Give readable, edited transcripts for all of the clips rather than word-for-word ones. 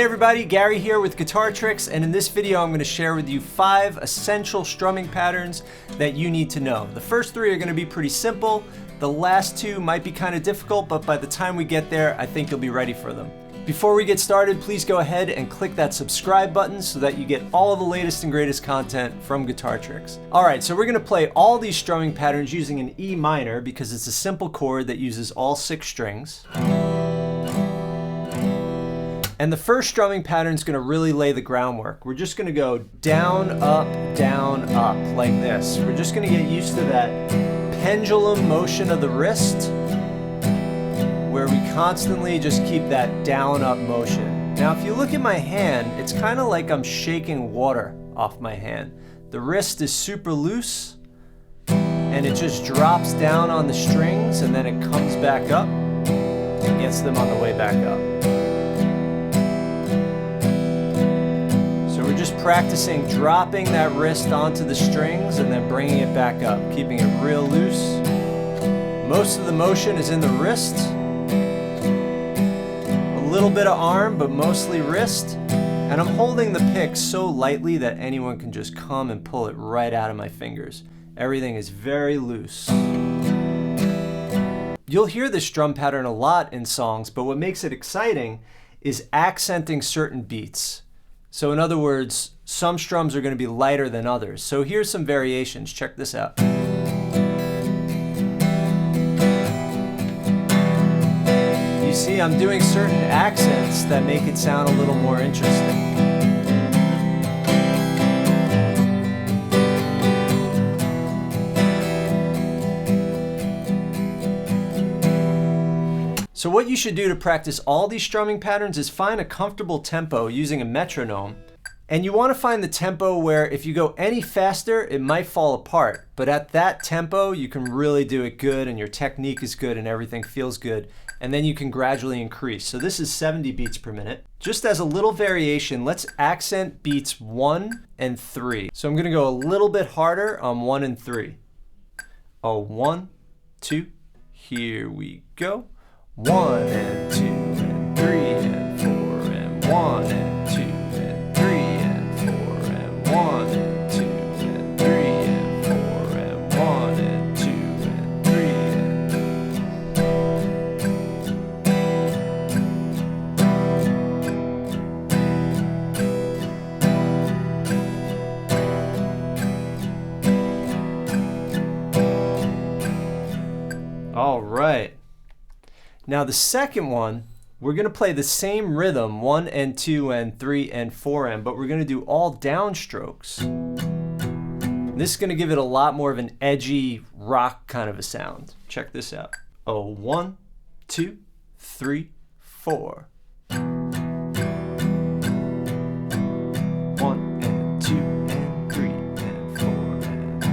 everybody, Gary here with Guitar Tricks, and in this video I'm going to share with you 5 essential strumming patterns that you need to know. The first 3 are going to be pretty simple. The last 2 might be kind of difficult, but by the time we get there, I think you'll be ready for them. Before we get started, please go ahead and click that subscribe button so that you get all of the latest and greatest content from Guitar Tricks. Alright, so we're going to play all these strumming patterns using an E minor because it's a simple chord that uses all 6 strings. And the first strumming pattern is going to really lay the groundwork. We're just going to go down, up, like this. We're just going to get used to that pendulum motion of the wrist, where we constantly just keep that down, up motion. Now, if you look at my hand, it's kind of like I'm shaking water off my hand. The wrist is super loose, and it just drops down on the strings, and then it comes back up and gets them on the way back up. We're just practicing dropping that wrist onto the strings and then bringing it back up, keeping it real loose. Most of the motion is in the wrist. A little bit of arm, but mostly wrist. And I'm holding the pick so lightly that anyone can just come and pull it right out of my fingers. Everything is very loose. You'll hear this drum pattern a lot in songs, but what makes it exciting is accenting certain beats. So in other words, some strums are going to be lighter than others. So here's some variations. Check this out. You see, I'm doing certain accents that make it sound a little more interesting. So what you should do to practice all these strumming patterns is find a comfortable tempo using a metronome. And you want to find the tempo where if you go any faster, it might fall apart. But at that tempo, you can really do it good and your technique is good and everything feels good. And then you can gradually increase. So this is 70 beats per minute. Just as a little variation, let's accent beats 1 and 3. So I'm going to go a little bit harder on 1 and 3. Oh, 1, 2, here we go. 1 and 2 and 3 and 4 and 1 and 2 and 3 and 4 and 1 and 2 and 3 and 4 and 1 and 2 and 3. All right. Now the second one, we're going to play the same rhythm, 1 and 2 and 3 and 4 and, but we're going to do all downstrokes. This is going to give it a lot more of an edgy rock kind of a sound. Check this out. Oh, 1, 2, 3, 4. 1 and 2 and 3 and 4 and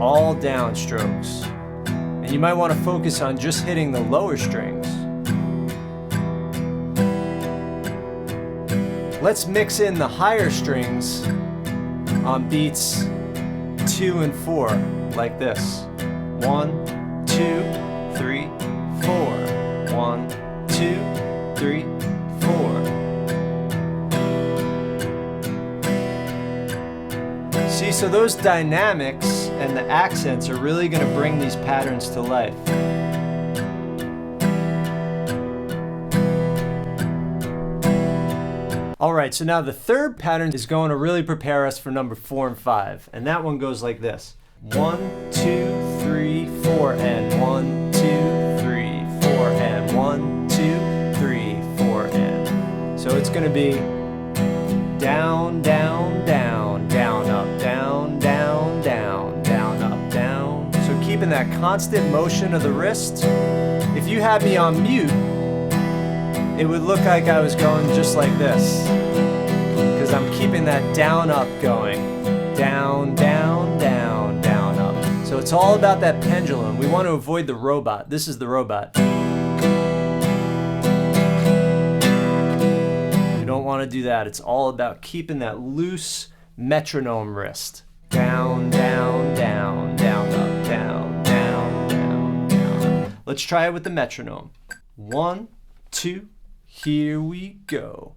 all downstrokes. And you might want to focus on just hitting the lower strings. Let's mix in the higher strings on beats 2 and 4, like this. 1, 2, 3, 4. 1, 2, 3, 4. See, so those dynamics and the accents are really going to bring these patterns to life. Alright, so now the third pattern is going to really prepare us for number 4 and 5. And that one goes like this. 1, 2, 3, 4, and 1, 2, 3, 4, and 1, 2, 3, 4, and. So it's going to be down, down, down, down, up, down, down, down, down, up, down. So keeping that constant motion of the wrist. If you had me on mute, it would look like I was going just like this, because I'm keeping that down, up going. Down, down, down, down, up. So it's all about that pendulum. We want to avoid the robot. This is the robot. We don't want to do that. It's all about keeping that loose metronome wrist. Down, down, down, down, up, down, down, down, down. Let's try it with the metronome. 1, 2, here we go.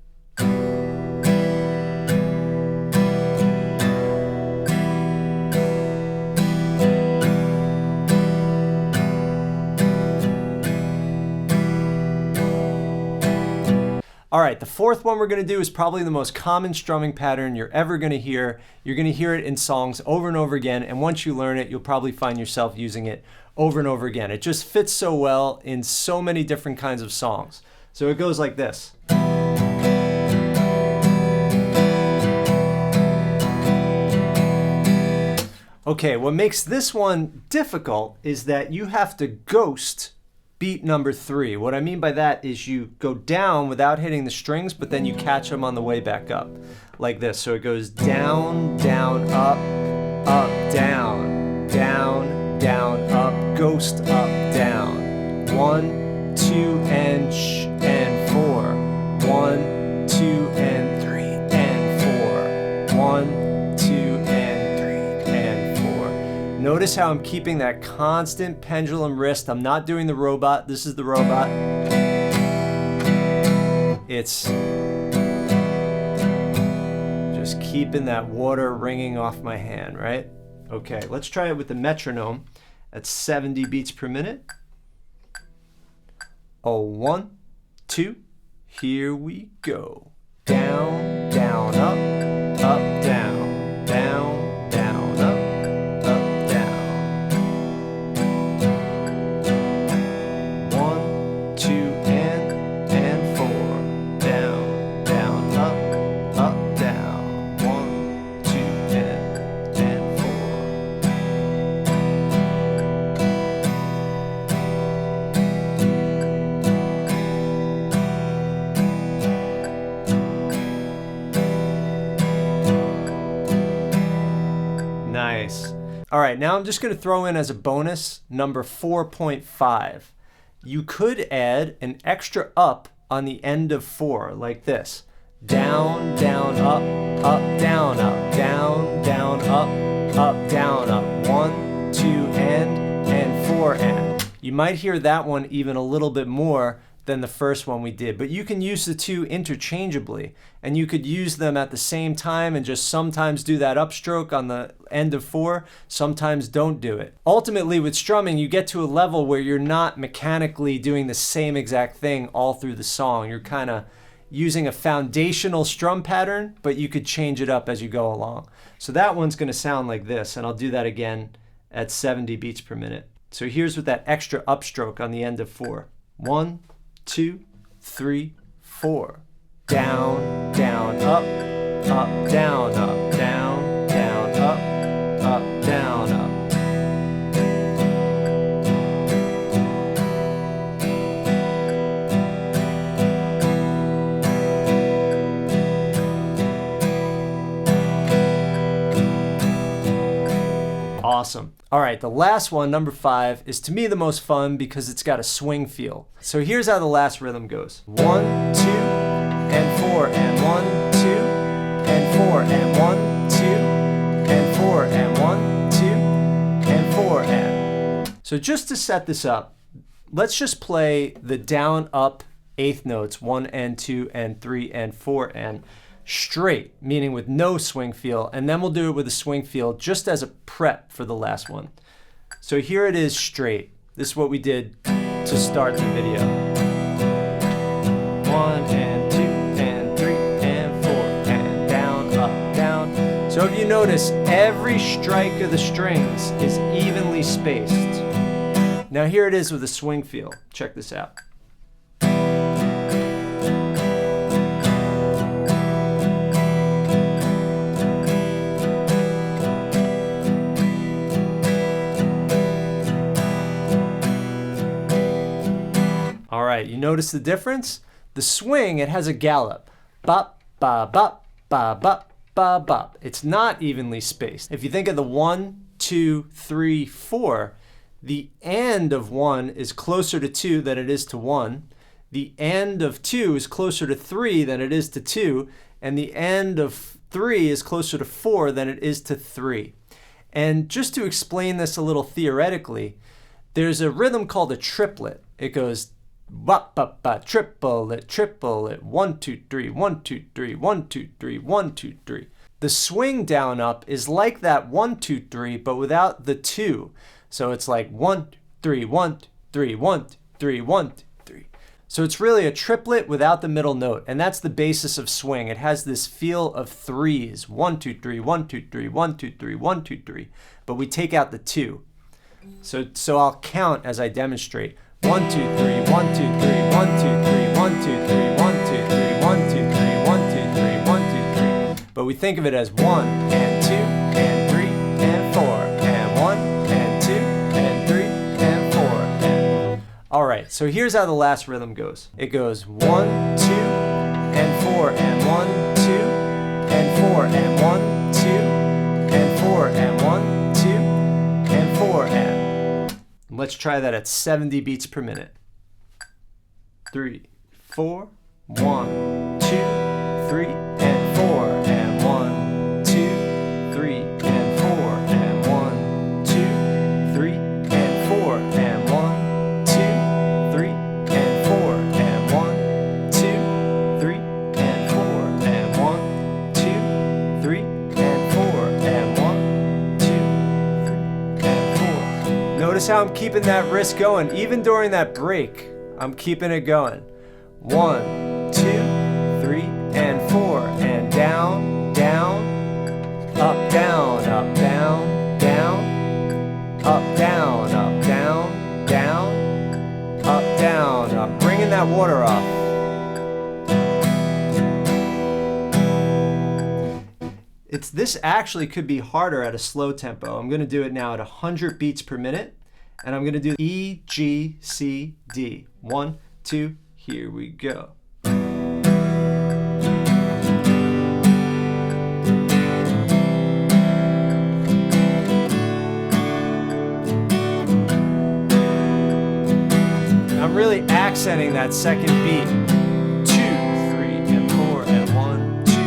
All right, the fourth one we're going to do is probably the most common strumming pattern you're ever going to hear. You're going to hear it in songs over and over again, and once you learn it, you'll probably find yourself using it over and over again. It just fits so well in so many different kinds of songs. So it goes like this. Okay, what makes this one difficult is that you have to ghost beat number 3. What I mean by that is you go down without hitting the strings, but then you catch them on the way back up, like this. So it goes down, down, up, down, down, down, up, ghost, up, down. 1, 2, and 4. 1, 2, and 3, and 4. 1, 2, and 3, and 4. Notice how I'm keeping that constant pendulum wrist. I'm not doing the robot. This is the robot. It's just keeping that water ringing off my hand, right? Okay, let's try it with the metronome at 70 beats per minute. Oh, 1, 2, here we go. Down, down, up, down, down, down, up, down. 1, 2, and 4. Down, down, up, down. 1, 2, and 4. Nice. All right, now I'm just going to throw in as a bonus number 4.5. You could add an extra up on the end of 4, like this. Down, down, up, down, down, down, up, down, up. 1, 2, and 4, and. You might hear that one even a little bit more than the first one we did, but you can use the two interchangeably, and you could use them at the same time and just sometimes do that upstroke on the end of 4, sometimes don't do it. Ultimately, with strumming, you get to a level where you're not mechanically doing the same exact thing all through the song. You're kind of using a foundational strum pattern, but you could change it up as you go along. So that one's going to sound like this, and I'll do that again at 70 beats per minute. So here's with that extra upstroke on the end of 4. 1, 2, 3, 4. Down, down, up, down, down, down, up, down, up. Awesome. All right, the last one, number 5, is to me the most fun because it's got a swing feel. So here's how the last rhythm goes. 1, 2, and 4, and 1, 2, and 4, and 1, 2, and 4, and 1, 2, and 4, and. So just to set this up, let's just play the down, up, eighth notes, 1 and 2 and 3 and 4 and straight, meaning with no swing feel, and then we'll do it with a swing feel just as a prep for the last one. So here it is straight. This is what we did to start the video. 1 and 2 and 3 and 4 and down, up, down. So if you notice, every strike of the strings is evenly spaced. Now here it is with a swing feel. Check this out. All right, you notice the difference? The swing, it has a gallop. Bop, ba, bop, ba, bop, ba, bop. It's not evenly spaced. If you think of the 1, 2, 3, 4, the end of 1 is closer to 2 than it is to 1. The end of 2 is closer to 3 than it is to 2. And the end of 3 is closer to 4 than it is to 3. And just to explain this a little theoretically, there's a rhythm called a triplet. It goes Wop, bop, bop, triple it, 1, 2, 3, 1, 2, 3, 1, 2, 3, 1, 2, 3. The swing down up is like that 1, 2, 3, but without the 2. So it's like 1, 3, 1, 3, 1, 3, 1, 3. So it's really a triplet without the middle note, and that's the basis of swing. It has this feel of threes, 1, 2, 3, 1, 2, 3, 1, 2, 3, 1, 2, 3, but we take out the 2. So I'll count as I demonstrate. 1, 2, 3, 1, 2, 3, 1, 2, 3, 1, 2, 3, 1, 2, 3, 1, 2, 3, 1, 2, 3, 1, 2, 3, 1, 2, 3. But we think of it as 1 and 2 and 3 and 4 and 1 and 2 and 3 and 4 and... All right, so here's how the last rhythm goes. It goes 1, 2 and 4 and 1, 2 and 4 and 1, 2 and 4 and 1, 2 and 4 and... Let's try that at 70 beats per minute. 3, 4, 1, 2, 3 and 4 and 1, 2, 3 and 4 and 1, 2, 3 and 4 and 1, 2, 3 and 4 and 1, 2, 3 and 4 and 1, 2, 3 and 4 and 1, 2, 3 and 4. Notice how I'm keeping that wrist going. Even during that break, I'm keeping it going. 1, 2, 3 and 4 and down, down, up, down, up, down, down, up, down, up, down, down, up, down, up. Bringing that water off. This actually could be harder at a slow tempo. I'm going to do it now at 100 beats per minute, and I'm going to do E, G, C, D. 1, 2, here we go. I'm really accenting that second beat. 2, 3 and 4 and 1, 2, 3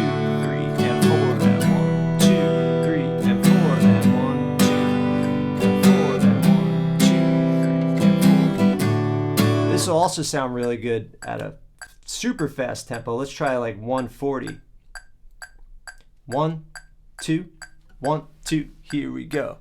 and 4 and 1, 2, 3 and 4 and 1, 2 and 4 and 1, 2, 3 and 4. This will also sound really good at a super fast tempo. Let's try like 140. 1, 2, 1, 2, here we go.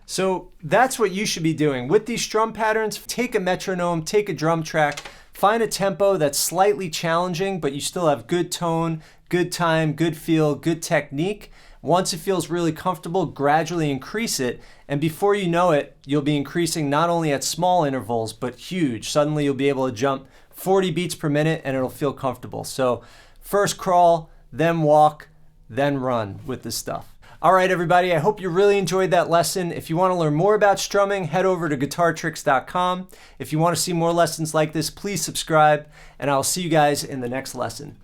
So that's what you should be doing. With these strum patterns, take a metronome, take a drum track, find a tempo that's slightly challenging, but you still have good tone, good time, good feel, good technique. Once it feels really comfortable, gradually increase it. And before you know it, you'll be increasing not only at small intervals, but huge. Suddenly you'll be able to jump 40 beats per minute and it'll feel comfortable. So first crawl, then walk, then run with this stuff. All right, everybody, I hope you really enjoyed that lesson. If you want to learn more about strumming, head over to guitartricks.com. If you want to see more lessons like this, please subscribe, and I'll see you guys in the next lesson.